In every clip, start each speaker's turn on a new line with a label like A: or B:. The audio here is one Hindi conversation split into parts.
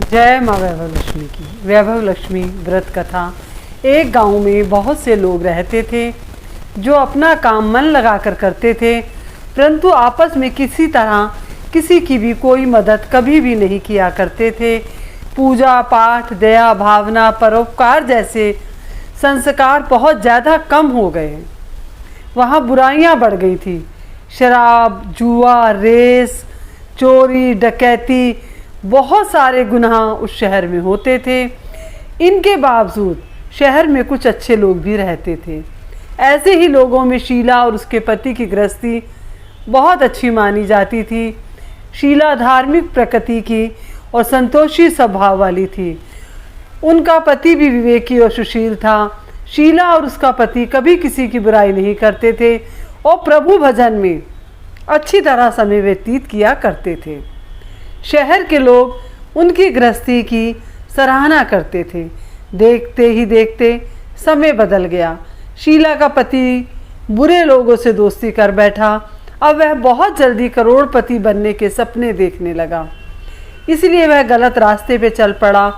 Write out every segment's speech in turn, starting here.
A: जय माँ वैभव लक्ष्मी की। वैभव लक्ष्मी व्रत कथा। एक गांव में बहुत से लोग रहते थे जो अपना काम मन लगाकर करते थे, परंतु आपस में किसी तरह किसी की भी कोई मदद कभी भी नहीं किया करते थे। पूजा पाठ, दया भावना, परोपकार जैसे संस्कार बहुत ज़्यादा कम हो गए। वहाँ बुराइयाँ बढ़ गई थी। शराब, जुआ, रेस, चोरी, डकैती, बहुत सारे गुनाह उस शहर में होते थे। इनके बावजूद शहर में कुछ अच्छे लोग भी रहते थे। ऐसे ही लोगों में शीला और उसके पति की गृहस्थी बहुत अच्छी मानी जाती थी। शीला धार्मिक प्रकृति की और संतोषी स्वभाव वाली थी। उनका पति भी विवेकी और सुशील था। शीला और उसका पति कभी किसी की बुराई नहीं करते थे और प्रभु भजन में अच्छी तरह समय व्यतीत किया करते थे। शहर के लोग उनकी गृहस्थी की सराहना करते थे। देखते ही देखते समय बदल गया। शीला का पति बुरे लोगों से दोस्ती कर बैठा। अब वह बहुत जल्दी करोड़पति बनने के सपने देखने लगा, इसलिए वह गलत रास्ते पे चल पड़ा।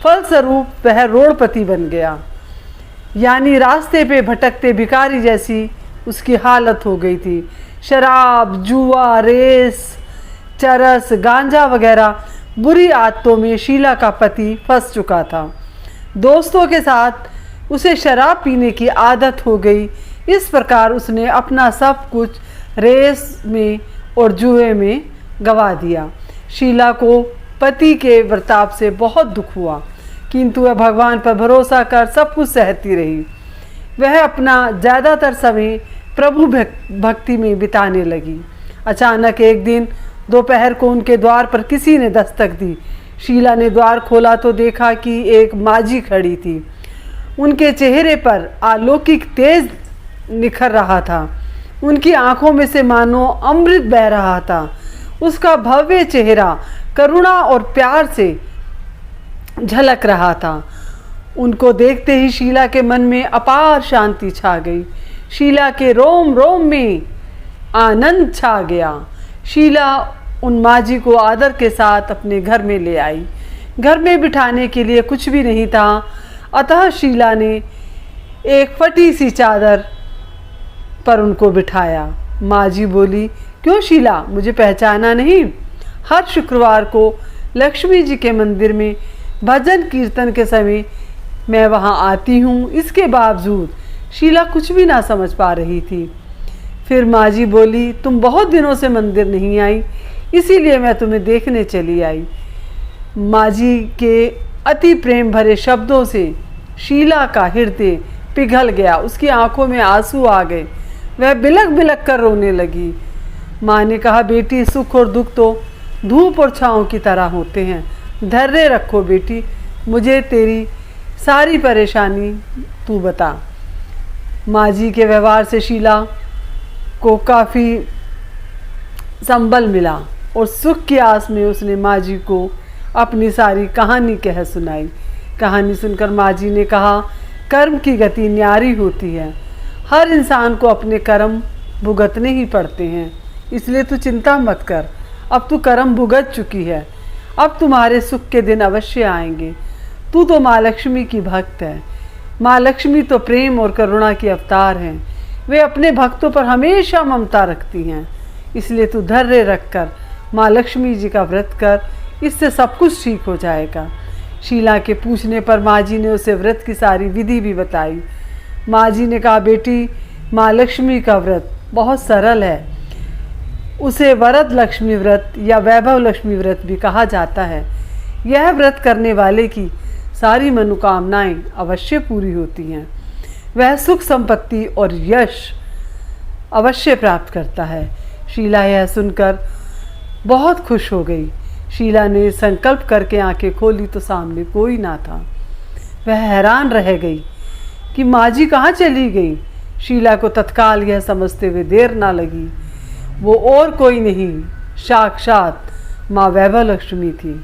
A: फलस्वरूप वह रोड़पति बन गया, यानी रास्ते पे भटकते भिखारी जैसी उसकी हालत हो गई थी। शराब, जुआ, रेस, चरस, गांजा वगैरह बुरी आदतों में शीला का पति फंस चुका था। दोस्तों के साथ उसे शराब पीने की आदत हो गई। इस प्रकार उसने अपना सब कुछ रेस में और जुए में गंवा दिया। शीला को पति के बर्ताव से बहुत दुख हुआ, किंतु वह भगवान पर भरोसा कर सब कुछ सहती रही। वह अपना ज़्यादातर समय प्रभु भक्ति में बिताने लगी। अचानक एक दिन दोपहर को उनके द्वार पर किसी ने दस्तक दी। शीला ने द्वार खोला तो देखा कि एक माजी खड़ी थी। उनके चेहरे पर अलौकिक तेज निखर रहा था। उनकी आंखों में से मानो अमृत बह रहा था। उसका भव्य चेहरा करुणा और प्यार से झलक रहा था। उनको देखते ही शीला के मन में अपार शांति छा गई। शीला के रोम रोम में आनंद छा गया। शीला उन माजी को आदर के साथ अपने घर में ले आई। घर में बिठाने के लिए कुछ भी नहीं था, अतः शीला ने एक फटी सी चादर पर उनको बिठाया। माजी बोली, क्यों शीला, मुझे पहचाना नहीं? हर शुक्रवार को लक्ष्मी जी के मंदिर में भजन कीर्तन के समय मैं वहाँ आती हूँ। इसके बावजूद शीला कुछ भी ना समझ पा रही थी। फिर माजी बोली, तुम बहुत दिनों से मंदिर नहीं आई, इसीलिए मैं तुम्हें देखने चली आई। माजी के अति प्रेम भरे शब्दों से शीला का हृदय पिघल गया। उसकी आंखों में आंसू आ गए। वह बिलक बिलक कर रोने लगी। माँ ने कहा, बेटी, सुख और दुख तो धूप और छाँव की तरह होते हैं। धैर्य रखो बेटी, मुझे तेरी सारी परेशानी तू बता। माजी के व्यवहार से शीला को काफ़ी संबल मिला और सुख की आस में उसने माजी को अपनी सारी कहानी कह सुनाई। कहानी सुनकर माजी ने कहा, कर्म की गति न्यारी होती है। हर इंसान को अपने कर्म भुगतने ही पड़ते हैं, इसलिए तू चिंता मत कर। अब तू कर्म भुगत चुकी है, अब तुम्हारे सुख के दिन अवश्य आएंगे। तू तो माँ लक्ष्मी की भक्त है। माँ लक्ष्मी तो प्रेम और करुणा की अवतार हैं। वे अपने भक्तों पर हमेशा ममता रखती हैं, इसलिए तू धैर्य रखकर माँ लक्ष्मी जी का व्रत कर, इससे सब कुछ ठीक हो जाएगा। शीला के पूछने पर माँ जी ने उसे व्रत की सारी विधि भी बताई। माँ जी ने कहा, बेटी, माँ लक्ष्मी का व्रत बहुत सरल है। उसे वरद लक्ष्मी व्रत या वैभव लक्ष्मी व्रत भी कहा जाता है। यह व्रत करने वाले की सारी मनोकामनाएं अवश्य पूरी होती हैं। वह सुख संपत्ति और यश अवश्य प्राप्त करता है। शीला यह सुनकर बहुत खुश हो गई। शीला ने संकल्प करके आंखें खोली तो सामने कोई ना था। वह हैरान रह गई कि माँ जी कहाँ चली गई। शीला को तत्काल यह समझते हुए देर ना लगी। वो और कोई नहीं, साक्षात माँ वैभव लक्ष्मी थी।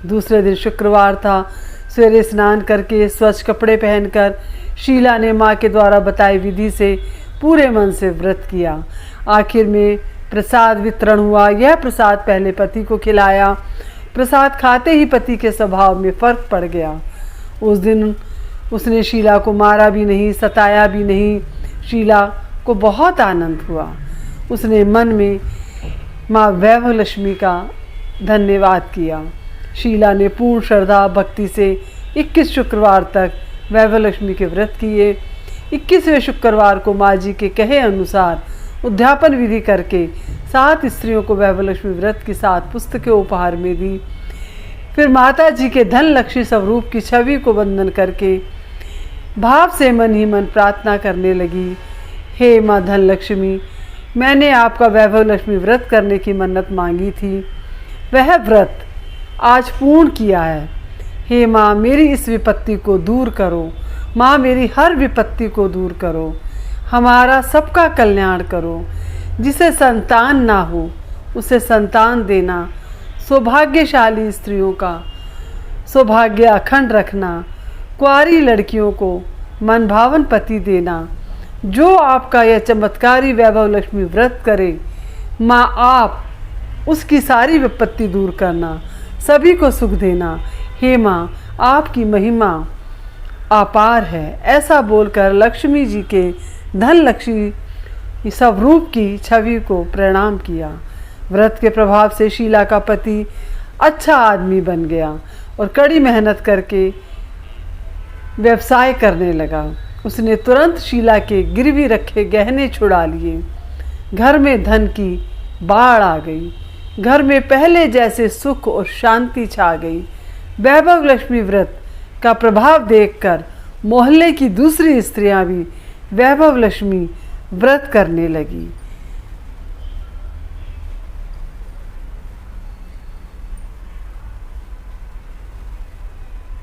A: दूसरे दिन शुक्रवार था। सवेरे स्नान करके स्वच्छ कपड़े पहनकर शीला ने माँ के द्वारा बताई विधि से पूरे मन से व्रत किया। आखिर में प्रसाद वितरण हुआ। यह प्रसाद पहले पति को खिलाया, प्रसाद खाते ही पति के स्वभाव में फर्क पड़ गया। उस दिन उसने शीला को मारा भी नहीं, सताया भी नहीं। शीला को बहुत आनंद हुआ। उसने मन में माँ वैभव लक्ष्मी का धन्यवाद किया। शीला ने पूर्ण श्रद्धा भक्ति से 21 शुक्रवार तक वैभव लक्ष्मी के व्रत किए। 21वें शुक्रवार को माँ जी के कहे अनुसार उद्यापन विधि करके 7 स्त्रियों को वैभव लक्ष्मी व्रत की 7 पुस्तकें उपहार में दी। फिर माता जी के धन लक्ष्मी स्वरूप की छवि को वंदन करके भाव से मन ही मन प्रार्थना करने लगी, हे माँ धन लक्ष्मी, मैंने आपका वैभव लक्ष्मी व्रत करने की मन्नत मांगी थी, वह व्रत आज पूर्ण किया है। हे माँ, मेरी इस विपत्ति को दूर करो। माँ, मेरी हर विपत्ति को दूर करो। हमारा सबका कल्याण करो। जिसे संतान ना हो उसे संतान देना, सौभाग्यशाली स्त्रियों का सौभाग्य अखंड रखना, कुंवारी लड़कियों को मनभावन पति देना। जो आपका यह चमत्कारी वैभव लक्ष्मी व्रत करे, माँ आप उसकी सारी विपत्ति दूर करना, सभी को सुख देना। हे माँ, आपकी महिमा अपार है। ऐसा बोलकर लक्ष्मी जी के धन लक्ष्मी स्वरूप की छवि को प्रणाम किया। व्रत के प्रभाव से शीला का पति अच्छा आदमी बन गया और कड़ी मेहनत करके व्यवसाय करने लगा। उसने तुरंत शीला के गिरवी रखे गहने छुड़ा लिए। घर में धन की बाढ़ आ गई। घर में पहले जैसे सुख और शांति छा गई। वैभव लक्ष्मी व्रत का प्रभाव देखकर मोहल्ले की दूसरी स्त्रियां भी वैभव लक्ष्मी व्रत करने लगी।